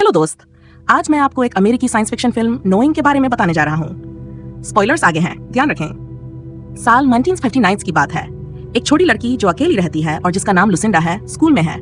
Hello दोस्त, आज मैं आपको एक अमेरिकी साइंस फिक्शन फिल्म नोइंग के बारे में बताने जा रहा हूँ। स्पॉयलर्स आगे हैं, ध्यान रखें। साल 1959 की बात है। एक छोटी लड़की जो अकेली रहती है और जिसका नाम लुसिंडा है, स्कूल में है।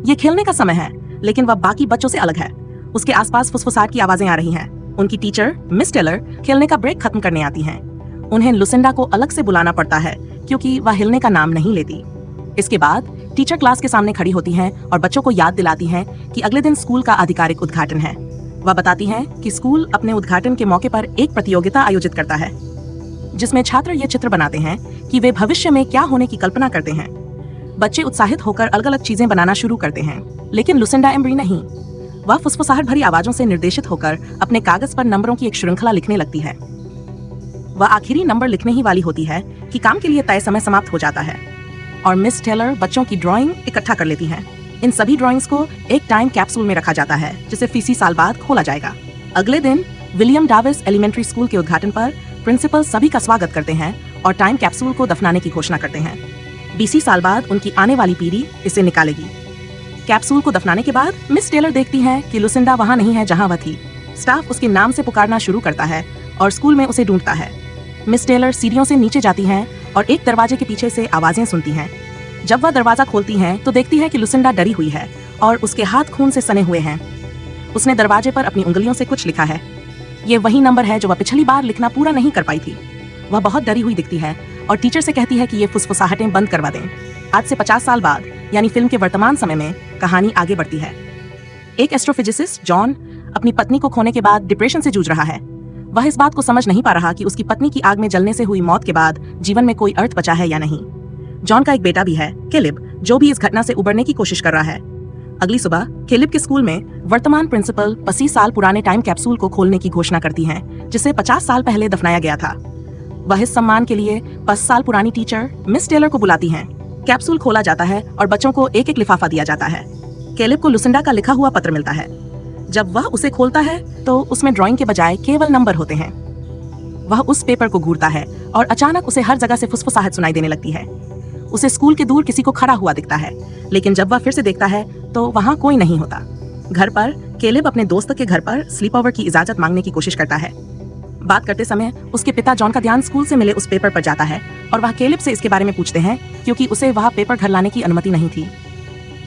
ये खेलने का समय है, लेकिन वह बाकी बच्चों से अलग है। उसके आसपास फुसफुसाहट की आवाजें आ रही हैं। उनकी टीचर मिस टेलर खेलने का ब्रेक खत्म करने आती हैं। उन्हें लुसिंडा को अलग से बुलाना पड़ता है क्योंकि वह हिलने का नाम नहीं लेती। इसके बाद टीचर क्लास के सामने खड़ी होती हैं और बच्चों को याद दिलाती हैं कि अगले दिन स्कूल का आधिकारिक उद्घाटन है। वह बताती हैं कि स्कूल अपने उद्घाटन के मौके पर एक प्रतियोगिता आयोजित करता है जिसमें छात्र ये चित्र बनाते हैं कि वे भविष्य में क्या होने की कल्पना करते हैं। बच्चे उत्साहित होकर अलग अलग चीजें बनाना शुरू करते हैं, लेकिन लुसिंडा एम्ब्री नहीं। वह फुसफुसाहट भरी आवाजों से निर्देशित होकर अपने कागज पर नंबरों की एक श्रृंखला लिखने लगती है। वह आखिरी नंबर लिखने ही वाली होती है कि काम के लिए तय समय समाप्त हो जाता है और मिस टेलर बच्चों की ड्राइंग इकट्ठा कर लेती हैं। इन सभी ड्राइंग्स को एक टाइम कैप्सूल में रखा जाता है जिसे फीसी साल बाद खोला जाएगा। अगले दिन विलियम डाविस एलिमेंट्री स्कूल के उद्घाटन पर प्रिंसिपल सभी का स्वागत करते हैं और टाइम कैप्सूल को दफनाने की घोषणा करते हैं। 20 साल बाद उनकी आने वाली पीढ़ी इसे निकालेगी। कैप्सूल को दफनाने के बाद मिस टेलर देखती है कि लुसिंडा वहां नहीं है जहां वह थी। स्टाफ उसके नाम से पुकारना शुरू करता है और स्कूल में उसे ढूंढता है। मिस टेलर सीढ़ियों से नीचे जाती हैं और एक दरवाजे के पीछे से आवाजें सुनती हैं। जब वह दरवाजा खोलती हैं तो देखती है कि लुसिंडा डरी हुई है और उसके हाथ खून से सने हुए हैं। उसने दरवाजे पर अपनी उंगलियों से कुछ लिखा है। ये वही नंबर है जो वह पिछली बार लिखना पूरा नहीं कर पाई थी। वह बहुत डरी हुई दिखती है और टीचर से कहती है कि ये फुसफुसाहटें बंद करवा दें। आज से 50 साल बाद यानी फिल्म के वर्तमान समय में कहानी आगे बढ़ती है। एक एस्ट्रोफिजिसिस्ट जॉन अपनी पत्नी को खोने के बाद डिप्रेशन से जूझ रहा है। वह इस बात को समझ नहीं पा रहा कि उसकी पत्नी की आग में जलने से हुई मौत के बाद जीवन में कोई अर्थ बचा है या नहीं। जॉन का एक बेटा भी है, केलिब, जो भी इस घटना से उबरने की कोशिश कर रहा है। अगली सुबह केलिब के स्कूल में वर्तमान प्रिंसिपल 25 साल पुराने टाइम कैप्सूल को खोलने की घोषणा करती हैं, जिसे 50 साल पहले दफनाया गया था। वह इस सम्मान के लिए 5 साल पुरानी टीचर मिस टेलर को बुलाती हैं। कैप्सूल खोला जाता है और बच्चों को एक एक लिफाफा दिया जाता है। केलिब को लुसिंडा का लिखा हुआ पत्र मिलता है। जब वह उसे खोलता है तो उसमें ड्राइंग के बजाय केवल नंबर होते हैं। वह उस पेपर को घूरता है और अचानक उसे हर जगह से फुसफुसाहट सुनाई देने लगती है। उसे स्कूल के दूर किसी को खड़ा हुआ दिखता है, लेकिन जब वह फिर से देखता है तो वहां कोई नहीं होता। घर पर केलिब अपने दोस्त के घर पर स्लीप ओवर की इजाजत मांगने की कोशिश करता है। बात करते समय उसके पिता जॉन का ध्यान स्कूल से मिले उस पेपर पर जाता है और वह केलिब से इसके बारे में पूछते हैं क्योंकि उसे वह पेपर घर लाने की अनुमति नहीं थी।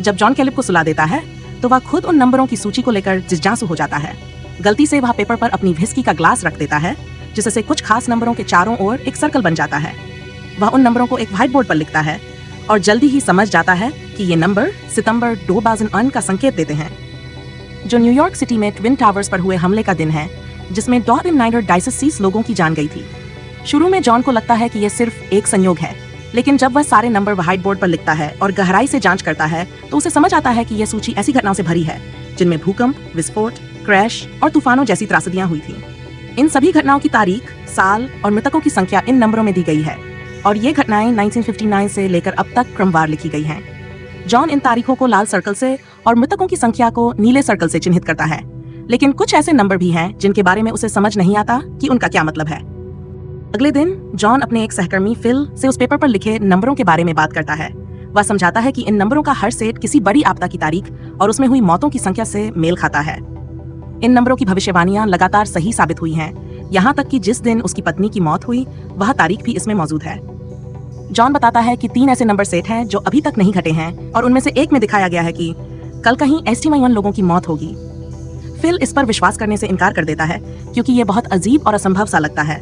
जब जॉन केलिब को सुला देता है तो वह खुद उन नंबरों की सूची को लेकर जिज्ञासु हो जाता है। गलती से वह पेपर पर अपनी व्हिस्की का ग्लास रख देता है, जिससे कुछ खास नंबरों के चारों ओर एक सर्कल बन जाता है। वह उन नंबरों को एक व्हाइट बोर्ड पर लिखता है और जल्दी ही समझ जाता है कि ये नंबर सितंबर 2001 का संकेत देते हैं, जो न्यूयॉर्क सिटी में ट्विन टावर्स पर हुए हमले का दिन है, जिसमें डॉर्बिन नाइडर डाइसेस लोगों की जान गई थी। शुरू में जॉन को लगता है कि यह सिर्फ एक संयोग है, लेकिन जब वह सारे नंबर व्हाइट बोर्ड पर लिखता है और गहराई से जांच करता है तो उसे समझ आता है कि यह सूची ऐसी घटनाओं से भरी है जिनमें भूकंप, विस्फोट, क्रैश और तूफानों जैसी त्रासदियां हुई थी। इन सभी घटनाओं की तारीख, साल और मृतकों की संख्या इन नंबरों में दी गई है और ये घटनाएं 1959 से लेकर अब तक क्रमवार लिखी गई हैं। जॉन इन तारीखों को लाल सर्कल से और मृतकों की संख्या को नीले सर्कल से चिन्हित करता है, लेकिन कुछ ऐसे नंबर भी हैं जिनके बारे में उसे समझ नहीं आता कि उनका क्या मतलब है। अगले दिन जॉन अपने एक सहकर्मी फिल से उस पेपर पर लिखे नंबरों के बारे में बात करता है। वह समझाता है कि इन नंबरों का हर सेट किसी बड़ी आपदा की तारीख और उसमें हुई मौतों की संख्या से मेल खाता है। इन नंबरों की भविष्यवाणियां लगातार सही साबित हुई हैं, यहाँ तक कि जिस दिन उसकी पत्नी की मौत हुई वह तारीख भी इसमें मौजूद है। जॉन बताता है कि 3 ऐसे नंबर सेट हैं जो अभी तक नहीं घटे हैं और उनमें से एक में दिखाया गया है कि कल कहीं एस्टिमाइन लोगों की मौत होगी। फिल इस पर विश्वास करने से इनकार कर देता है क्योंकि ये बहुत अजीब और असंभव सा लगता है।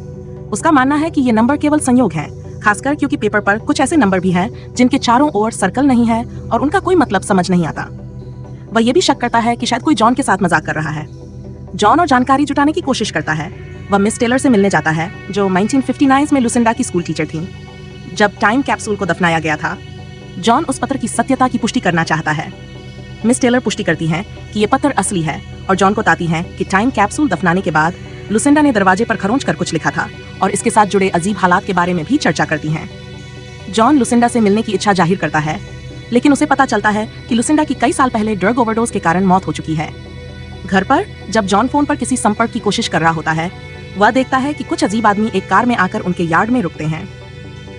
उसका मानना है कि ये नंबर केवल संयोग हैं, खासकर क्योंकि पेपर पर कुछ ऐसे नंबर भी हैं जिनके चारों ओर सर्कल नहीं है और उनका कोई मतलब समझ नहीं आता। वह ये भी शक करता है कि शायद कोई जॉन के साथ मजाक कर रहा है। जॉन और जानकारी जुटाने की कोशिश करता है। वह मिस टेलर से मिलने जाता है जो 1959 में लुसिंडा की स्कूल टीचर थी। जब टाइम कैप्सूल को दफनाया गया था, जॉन उस पत्र की सत्यता की पुष्टि करना चाहता है। मिस टेलर पुष्टि करती हैं कि ये पत्र असली है और जॉन को बताती हैं कि टाइम कैप्सूल दफनाने के बाद लुसिंडा ने दरवाजे पर खरोंच कर कुछ लिखा था और इसके साथ जुड़े अजीब हालात के बारे में भी चर्चा करती हैं। जॉन लुसिंडा से मिलने की इच्छा जाहिर करता है, लेकिन उसे पता चलता है कि लुसिंडा की कई साल पहले ड्रग ओवरडोज के कारण मौत हो चुकी है। घर पर जब जॉन फोन पर किसी संपर्क की कोशिश कर रहा होता है, वह देखता है कि कुछ अजीब आदमी एक कार में आकर उनके यार्ड में रुकते हैं।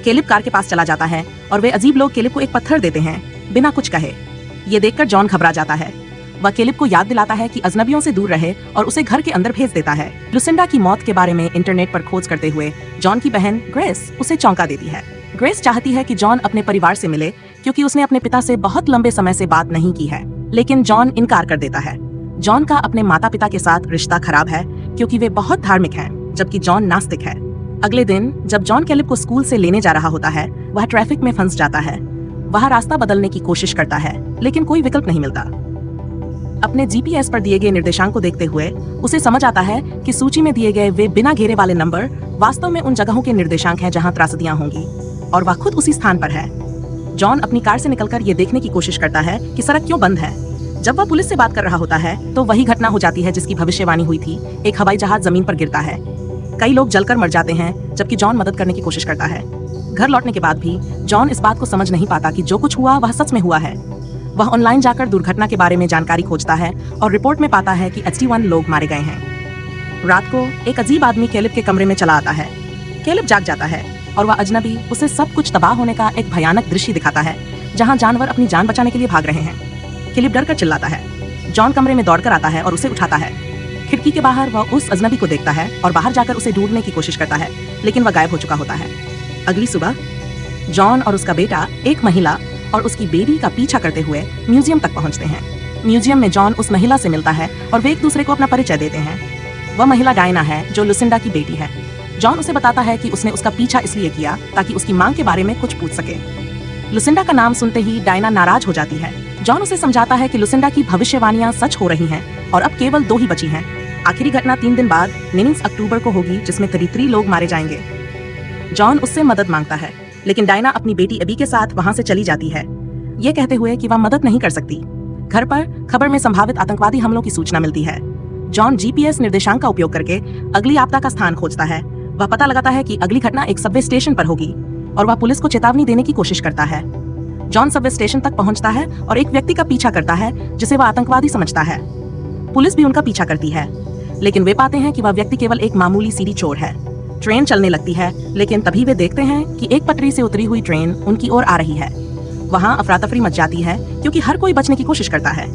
केलिब कार के पास चला जाता है और वे अजीब लोग केलिब को एक पत्थर देते हैं बिना कुछ कहे। ये देखकर जॉन घबरा जाता है। वह केलिब को याद दिलाता है कि अजनबियों से दूर रहे और उसे घर के अंदर भेज देता है। लुसिंडा की मौत के बारे में इंटरनेट पर खोज करते हुए जॉन की बहन ग्रेस उसे चौंका देती है। ग्रेस चाहती है कि जॉन अपने परिवार से मिले क्योंकि उसने अपने पिता से बहुत लंबे समय से बात नहीं की है, लेकिन जॉन इनकार कर देता है। जॉन का अपने माता पिता के साथ रिश्ता खराब है क्योंकि वे बहुत धार्मिक हैं, जबकि जॉन नास्तिक है। अगले दिन जब जॉन केलिब को स्कूल से लेने जा रहा होता है, वह ट्रैफिक में फंस जाता है। वह रास्ता बदलने की कोशिश करता है, लेकिन कोई विकल्प नहीं मिलता। अपने जीपीएस पर दिए गए निर्देशांक को देखते हुए उसे समझ आता है कि सूची में दिए गए वे बिना घेरे वाले नंबर वास्तव में उन जगहों के निर्देशांक हैं जहां त्रासदियां होंगी, और वह खुद उसी स्थान पर है। जॉन अपनी कार से निकलकर ये देखने की कोशिश करता है कि सड़क क्यों बंद है। जब वह पुलिस से बात कर रहा होता है तो वही घटना हो जाती है जिसकी भविष्यवाणी हुई थी। एक हवाई जहाज जमीन पर गिरता है, कई लोग जलकर मर जाते हैं, जबकि जॉन मदद करने की कोशिश करता है। घर लौटने के बाद भी जॉन इस बात को समझ नहीं पाता कि जो कुछ हुआ वह सच में हुआ है। वह ऑनलाइन जाकर दुर्घटना के बारे में जानकारी खोजता है और रिपोर्ट में पाता है कि 81 लोग मारे गए हैं। रात को एक अजीब आदमी केलिब के कमरे में चला आता है। केलिब जाग जाता है और वह अजनबी उसे सब कुछ तबाह होने का एक भयानक दृश्य दिखाता है, जहां जानवर अपनी जान बचाने के लिए भाग रहे हैं। केलिब डर कर चिल्लाता है। जॉन कमरे में दौड़कर आता है और उसे उठाता है। खिड़की के बाहर वह उस अजनबी को देखता है और बाहर जाकर उसे ढूंढने की कोशिश करता है, लेकिन वह गायब हो चुका होता है। अगली सुबह जॉन और उसका बेटा एक महिला और उसकी बेटी का पीछा करते हुए म्यूजियम तक पहुंचते हैं। म्यूजियम में जॉन उस महिला से मिलता है और वे एक दूसरे को अपना परिचय देते हैं। वह महिला डायना है जो लुसिंडा की बेटी है। जॉन उसे बताता है कि उसने उसका पीछा इसलिए किया ताकि उसकी मांग के बारे में कुछ पूछ सके। लुसिंडा का नाम सुनते ही डायना नाराज हो जाती है। जॉन उसे समझाता है कि लुसिंडा की भविष्यवाणियां सच हो रही हैं और अब केवल 2 ही बची हैं। आखिरी घटना 3 दिन बाद 19 अक्टूबर को होगी, जिसमें 33 लोग मारे जाएंगे। जॉन उससे मदद मांगता है, लेकिन डायना अपनी बेटी एबी के साथ वहां से चली जाती है, ये कहते हुए कि वह मदद नहीं कर सकती। घर पर खबर में संभावित आतंकवादी हमलों की सूचना मिलती है। जॉन जीपीएस निर्देशांक का उपयोग करके अगली आपदा का स्थान खोजता है। वह पता लगाता है कि अगली घटना एक सबवे स्टेशन पर होगी और वह पुलिस को चेतावनी देने की कोशिश करता है। जॉन सबवे स्टेशन तक पहुंचता है और एक व्यक्ति का पीछा करता है जिसे वह आतंकवादी समझता है। पुलिस भी उनका पीछा करती है, लेकिन वे पाते हैं कि वह व्यक्ति केवल एक मामूली सीढ़ी चोर है। ट्रेन चलने लगती है, लेकिन तभी वे देखते हैं कि एक पटरी से उतरी हुई ट्रेन उनकी ओर आ रही है। वहां अफरा-तफरी मच जाती है क्योंकि हर कोई बचने की कोशिश करता है।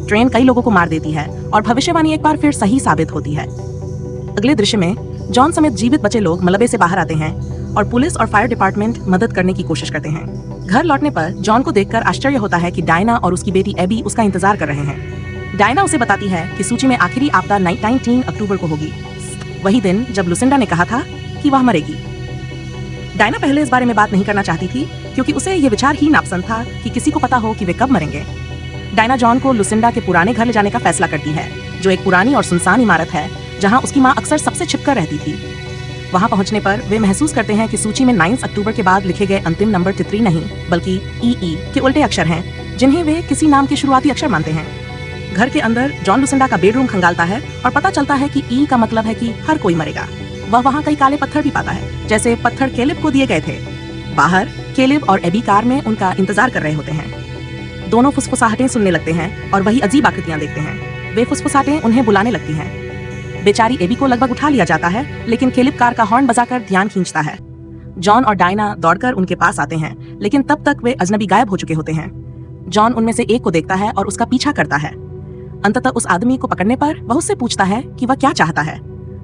ट्रेन कई लोगों को मार देती है और भविष्यवाणी एक बार फिर सही साबित होती है। अगले दृश्य में जॉन समेत जीवित बचे लोग मलबे से बाहर आते हैं और पुलिस और फायर डिपार्टमेंट मदद करने की कोशिश करते हैं। घर लौटने पर जॉन को देखकर आश्चर्य होता है कि डायना और उसकी बेटी एबी उसका इंतजार कर रहे हैं। डायना उसे बताती है कि सूची में आखिरी आपदा 19 अक्टूबर को होगी, वही दिन जब लुसिंडा ने कहा था कि वह मरेगी। डायना पहले इस बारे में बात नहीं करना चाहती थी क्योंकि उसे ये विचार ही नापसंद था कि किसी को पता हो कि वे कब मरेंगे। डायना जॉन को लुसिंडा के पुराने घर ले जाने का फैसला करती है, जो एक पुरानी और सुनसान इमारत है जहां उसकी मां अक्सर सबसे छिपकर रहती थी। वहां पहुंचने पर वे महसूस करते हैं कि सूची में 9 अक्टूबर के बाद लिखे गए अंतिम नंबर 33 नहीं बल्कि ई के उल्टे अक्षर हैं, जिन्हें वे किसी नाम के शुरुआती अक्षर मानते हैं। घर के अंदर जॉन लुसिंडा का बेडरूम खंगालता है और पता चलता है कि ई का मतलब है कि हर कोई मरेगा। वह वहाँ कई काले पत्थर भी पाता है, जैसे पत्थर केलिब को दिए गए थे। बाहर केलिब और एबी कार में उनका इंतजार कर रहे होते हैं। दोनों फुसफुसाहटें सुनने लगते हैं और वही अजीब आकृतियां देखते हैं। वे फुसफुसाहटें उन्हें बुलाने लगती हैं। बेचारी एबी को लगभग उठा लिया जाता है, लेकिन केलिब कार का हॉर्न बजाकर ध्यान खींचता है। जॉन और डायना दौड़कर उनके पास आते हैं, लेकिन तब तक वे अजनबी गायब हो चुके होते हैं। जॉन उनमें से एक को देखता है और उसका पीछा करता है। अंततः उस आदमी को पकड़ने पर वह उससे पूछता है कि वह क्या चाहता है।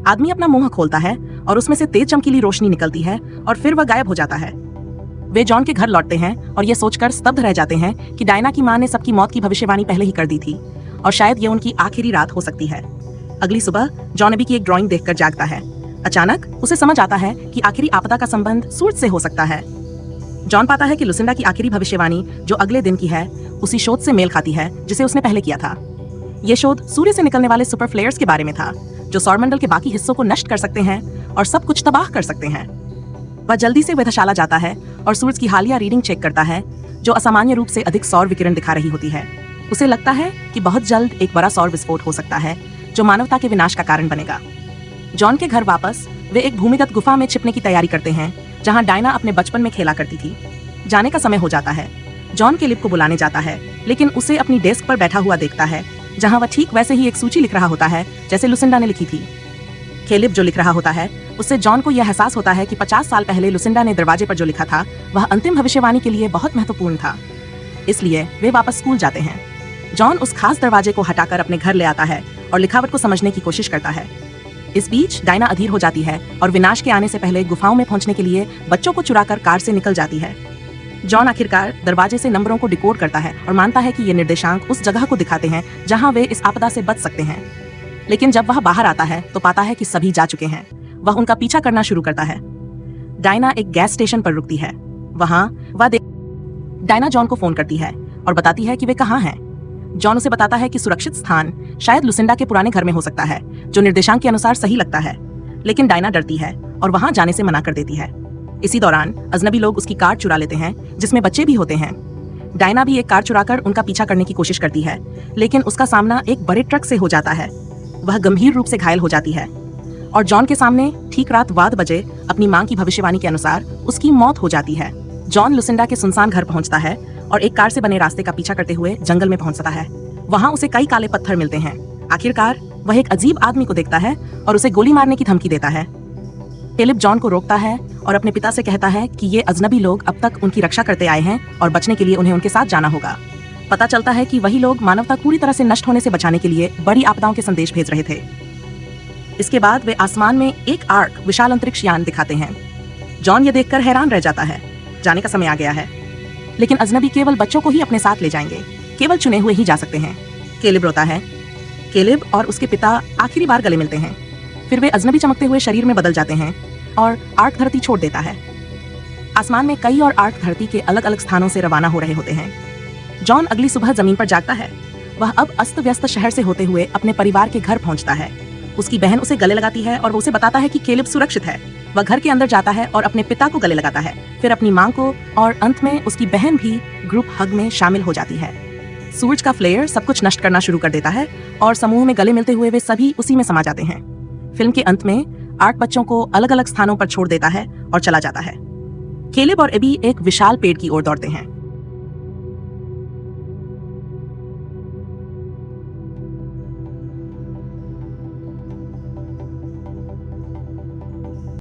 आदमी अपना मुंह खोलता है और उसमें से तेज चमकीली रोशनी निकलती है और फिर वह गायब हो जाता है। वे जॉन के घर लौटते हैं और ये सोचकर स्तब्ध रह जाते हैं कि डायना की मां ने सबकी मौत की भविष्यवाणी पहले ही कर दी थी और शायद ये उनकी आखिरी रात हो सकती है। अगली सुबह जॉन एबी की एक ड्राइंग देखकर जागता है। अचानक उसे समझ आता है कि आखिरी आपदा का संबंध सूरज से हो सकता है। जॉन पाता है कि लुसिंडा की आखिरी भविष्यवाणी जो अगले दिन की है, उसी शोध से मेल खाती है जिसे उसने पहले किया था। ये शोध सूर्य से निकलने वाले सुपर फ्लेयर्स के बारे में था, जो सौरमंडल के बाकी हिस्सों को नष्ट कर सकते हैं और सब कुछ तबाह कर सकते हैं। वह जल्दी से वेधशाला जाता है और सूरज की हालिया रीडिंग चेक करता है, जो असामान्य रूप से अधिक सौर विकिरण दिखा रही होती है। उसे लगता है कि बहुत जल्द एक बड़ा सौर विस्फोट हो सकता है, जो मानवता के विनाश का कारण बनेगा। जॉन के घर वापस वे एक भूमिगत गुफा में छिपने की तैयारी करते हैं, जहां डायना अपने बचपन में खेला करती थी। जाने का समय हो जाता है। जॉन केलिब को बुलाने जाता है, लेकिन उसे अपनी डेस्क पर बैठा हुआ देखता है, जहां वह ठीक वैसे ही एक सूची लिख रहा होता है जैसे लुसिंडा ने लिखी थी। केलिब जो लिख रहा होता है, उससे जॉन को यह एहसास होता है कि 50 साल पहले लुसिंडा ने दरवाजे पर जो लिखा था वह अंतिम भविष्यवाणी के लिए बहुत महत्वपूर्ण था। इसलिए वे वापस स्कूल जाते हैं। जॉन उस खास दरवाजे को हटाकर अपने घर ले आता है और लिखावट को समझने की कोशिश करता है। इस बीच डायना अधीर हो जाती है और विनाश के आने से पहले गुफाओं में पहुंचने के लिए बच्चों को चुराकर कार से निकल जाती है। जॉन आखिरकार दरवाजे से नंबरों को डिकोड करता है और मानता है कि ये निर्देशांक उस जगह को दिखाते हैं जहां वे इस आपदा से बच सकते हैं। लेकिन जब वह बाहर आता है तो पाता है कि सभी जा चुके हैं। वह उनका पीछा करना शुरू करता है। डायना एक गैस स्टेशन पर रुकती है। वहां डायना जॉन को फोन करती है और बताती है कि वे कहाँ हैं। जॉन उसे बताता है कि सुरक्षित स्थान शायद लुसिंडा के पुराने घर में हो सकता है, जो निर्देशांक के अनुसार सही लगता है। लेकिन डायना डरती है और वहां जाने से मना कर देती है। इसी दौरान अजनबी लोग उसकी कार चुरा लेते हैं, जिसमें बच्चे भी होते हैं। डायना भी एक कार चुराकर उनका पीछा करने की कोशिश करती है, लेकिन उसका सामना एक बड़े ट्रक से हो जाता है। वह गंभीर रूप से घायल हो जाती है और जॉन के सामने ठीक रात 12 बजे अपनी मां की भविष्यवाणी के अनुसार उसकी मौत हो जाती है। जॉन लुसिंडा के सुनसान घर पहुंचता है और एक कार से बने रास्ते का पीछा करते हुए जंगल में पहुंचता है। वहां उसे कई काले पत्थर मिलते हैं। आखिरकार वह एक अजीब आदमी को देखता है और उसे गोली मारने की धमकी देता है। केलिब जॉन को रोकता है और अपने पिता से कहता है कि ये अजनबी लोग अब तक उनकी रक्षा करते आए हैं और बचने के लिए उन्हें उनके साथ जाना होगा। पता चलता है कि वही लोग मानवता पूरी तरह से नष्ट होने से बचाने के लिए बड़ी आपदाओं के संदेश भेज रहे थे। इसके बाद वे आसमान में एक आर्क विशाल अंतरिक्ष यान दिखाते हैं। जॉन ये देखकर हैरान रह जाता है। जाने का समय आ गया है, लेकिन अजनबी केवल बच्चों को ही अपने साथ ले जाएंगे। केवल चुने हुए ही जा सकते हैं। केलिब रोता है। केलिब और उसके पिता आखिरी बार गले मिलते हैं। फिर वे अजनबी चमकते हुए शरीर में बदल जाते हैं और आर्क धरती छोड़ देता है। आसमान में कई और आर्क धरती के अलग अलग स्थानों से रवाना हो रहे होते हैं। जॉन अगली सुबह जमीन पर जागता है। वह अब अस्त व्यस्त शहर से होते हुए अपने परिवार के घर पहुंचता है। उसकी बहन उसे गले लगाती है और वो उसे बताता है कि केलिब सुरक्षित है। वह घर के अंदर जाता है और अपने पिता को गले लगाता है, फिर अपनी मां को, और अंत में उसकी बहन भी ग्रुप हग में शामिल हो जाती है। सूरज का फ्लेयर सब कुछ नष्ट करना शुरू कर देता है और समूह में गले मिलते हुए वे सभी उसी में समा जाते हैं। फिल्म के अंत में आर्क बच्चों को अलग अलग स्थानों पर छोड़ देता है और चला जाता है। केलिब और एबी एक विशाल पेड़ की ओर दौड़ते हैं।